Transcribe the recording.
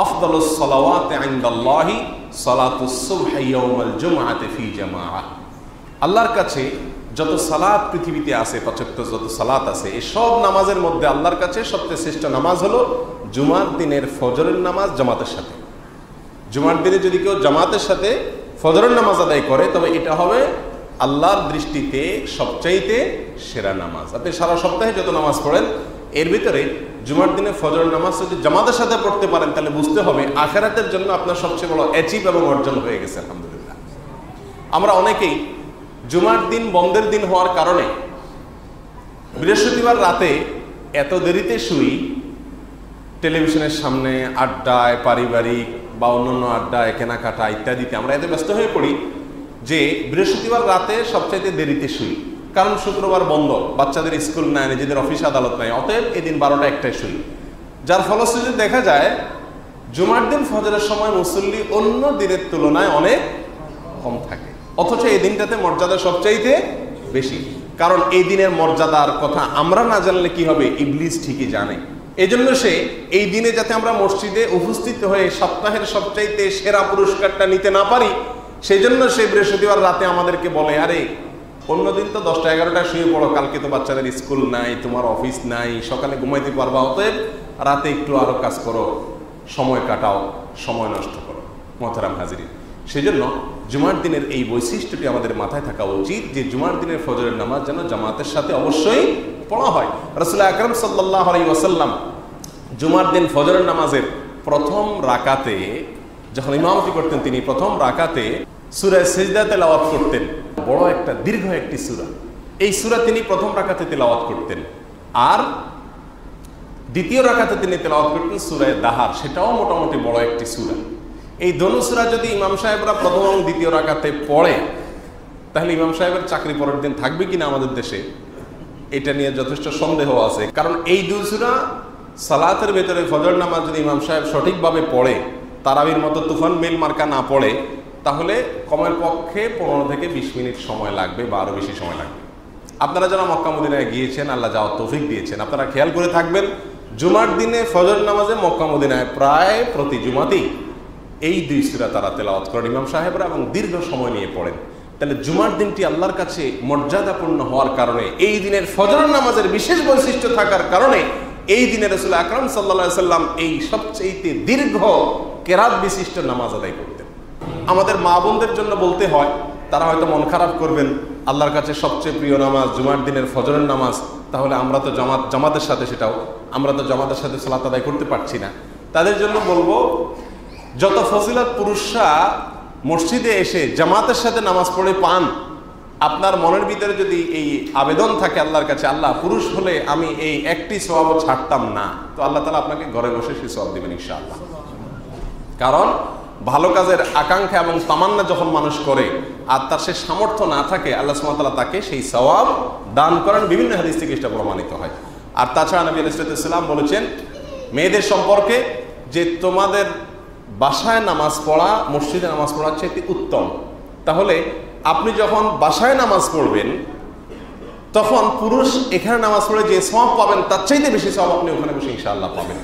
আফদালুস সালাওয়াতি ইনদাল্লাহি সালাতুস সুবহি ইয়াউমাল জুমআতি ফি জামাআহ। আল্লাহর কাছে যত সালাত পৃথিবীতে আছে, পাঁচ ওয়াক্ত যত সালাত আছে, এই সব নামাজের মধ্যে আল্লাহর কাছে সবচেয়ে শ্রেষ্ঠ নামাজ হলো জুমার দিনের ফজরের নামাজ জামাতের সাথে। জুমার দিনে যদি কেউ জামাতের সাথে ফজরের নামাজ আদায় করে তবে এটা হবে আল্লাহর দৃষ্টিতে সবচাইতে সেরা নামাজ। আপনি সারা সপ্তাহে যত নামাজ পড়েন এর ভিতরে জুমার দিনে ফজরের নামাজ যদি জামাতের সাথে পড়তে পারেন তাহলে বুঝতে হবে আখিরাতের জন্য আপনার সবচেয়ে বড় অ্যাচিভ এবং অর্জন হয়ে গেছে। আলহামদুলিল্লাহ। আমরা অনেকেই জুমার দিন বন্ধের দিন হওয়ার কারণে বৃহস্পতিবার রাতে এত দেরিতে শুই, টেলিভিশনের সামনে আড্ডায়, পারিবারিক বা অন্যান্য আড্ডায়, কেনাকাটা ইত্যাদিতে আমরা এত ব্যস্ত হয়ে পড়ি যে বৃহস্পতিবার রাতে সবচাইতে দেরিতে শুই। কারণ শুক্রবার বন্ধ, বাচ্চাদের স্কুল নাই, নিজেদের অফিস আদালত নাই, অতএব এদিন 12টা-1টায় শুই। যার ফলশ্রুতিতে দেখা যায় জুমার দিন ফজরের সময় মুসল্লি অন্য দিনের তুলনায় অনেক কম থাকে, অথচ এই দিনটাতে মর্যাদা সবচাইতে বেশি। কারণ এই দিনের মর্যাদার কথা আমরা না জানলে কি হবে, ইবলিস ঠিকই জানে। এজন্য সে এই দিনে যাতে আমরা মসজিদে উপস্থিত হয়ে সপ্তাহের সবচাইতে সেরা পুরস্কারটা নিতে না পারি, সেই জন্য সে বৃহস্পতিবার রাতে আমাদেরকে বলে, আরে অন্যদিন তো 10টা-11টায় শুয়ে পড়ো, কালকে তো বাচ্চাদের স্কুল নাই, তোমার অফিস নাই, সকালে ঘুমাইতে পারবা, অতএব রাতে একটু আরো কাজ করো, সময় কাটাও, সময় নষ্ট করো। মোহতারাম হাজিরিন, সেজন্য জুমার দিনের এই বৈশিষ্ট্যটি আমাদের মাথায় থাকা উচিত যে জুমার দিনের ফজরের নামাজ যেন জামাতের সাথে অবশ্যই পড়া হয়। রাসূলুল্লাহ আকরাম সাল্লাল্লাহু আলাইহি ওয়াসাল্লাম জুমার দিন ফজরের নামাজের প্রথম রাকাতে যখন ইমামতি করতেন, তিনি প্রথম রাকাতে সূরা সিজদা তেলাওয়াত করতেন। বড় একটা দীর্ঘ একটি সূরা, এই সূরা তিনি প্রথম রাকাতে তেলাওয়াত করতেন। আর দ্বিতীয় রাকাতে তিনি তেলাওয়াত করতেন সূরা দাহার, সেটাও মোটামুটি বড় একটি সূরা। এই দোনো সূরা যদি ইমাম সাহেবরা প্রথম এবং দ্বিতীয় রাকাতে পড়ে তাহলে ইমাম সাহেবের চাকরি পরের দিন থাকবে কিনা আমাদের দেশে, এটা নিয়ে যথেষ্ট সন্দেহ আছে। কারণ এই দুই সূরা সালাতের ভেতরে ফজর নামাজ যদি ইমাম সাহেব সঠিকভাবে পড়ে, তারাবির মতো তুফান মেল মার্কা না পড়ে, তাহলে কমের পক্ষে 15 থেকে 20 মিনিট সময় লাগবে বা আরো বেশি সময় লাগবে। আপনারা যারা মক্কা মদিনায় গিয়েছেন, আল্লাহ যাওয়ার তৌফিক দিয়েছেন, আপনারা খেয়াল করে থাকবেন জুমার দিনে ফজর নামাজে মক্কা মদিনায় প্রায় প্রতি জুমাতেই এই দুই সূরা তারা তেলাওয়াত করেন ইমাম সাহেবরা এবং দীর্ঘ সময় নিয়ে পড়েন। তাহলে জুমার দিনটি আল্লাহর কাছে মর্যাদাপূর্ণ হওয়ার কারণে, এই দিনের ফজর নামাজের বিশেষ বৈশিষ্ট্য থাকার কারণে এই দিনে রাসূল আকরাম সাল্লাল্লাহু আলাইহি সাল্লাম এই সবচেয়ে দীর্ঘ কেরাত বিশিষ্ট নামাজ আদায় করতেন। আমাদের মা বোনদের জন্য বলতে হয়, তারা হয়তো মন খারাপ করবেন, আল্লাহর কাছে সবচেয়ে প্রিয় নামাজ জুমার দিনের ফজরের নামাজ, তাহলে আমরা তো জামাতের সাথে আমরা তো জামাতের সাথে সালাত আদায় করতে পারছি না। তাদের জন্য বলবো, যত ফজিলত পুরুষরা মসজিদে এসে জামাতের সাথে নামাজ পড়ে পান, আপনার মনের ভিতরে যদি এই আবেদন থাকে আল্লাহর কাছে, আল্লাহ পুরুষ হলে আমি এই একটি সওয়াবও ছাড়তাম না, তো আল্লাহ তাআলা আপনাকে ঘরে বসে সেই সওয়াব দিবেন ইনশাআল্লাহ। কারণ ভালো কাজের আকাঙ্ক্ষা এবং তামান্না যখন মানুষ করে আর তার সে সামর্থ্য না থাকে, আল্লাহ সুবহানাহু ওয়া তাআলা তাকে সেই সওয়াব দান করেন। বিভিন্ন হাদিস থেকে এটা প্রমাণিত হয়। আর তাছাড়া নবী আলাইহিস সালাম বলেছেন মেয়েদের সম্পর্কে যে তোমাদের বাসায় নামাজ পড়া মসজিদে নামাজ পড়ার চেয়ে উত্তম। তাহলে আপনি যখন বাসায় নামাজ পড়বেন তখন পুরুষ এখানে নামাজ পড়ে যে সওয়াব পাবেন তার চাইতে বেশি সওয়াব আপনি ওখানে বসে ইনশাআল্লাহ পাবেন।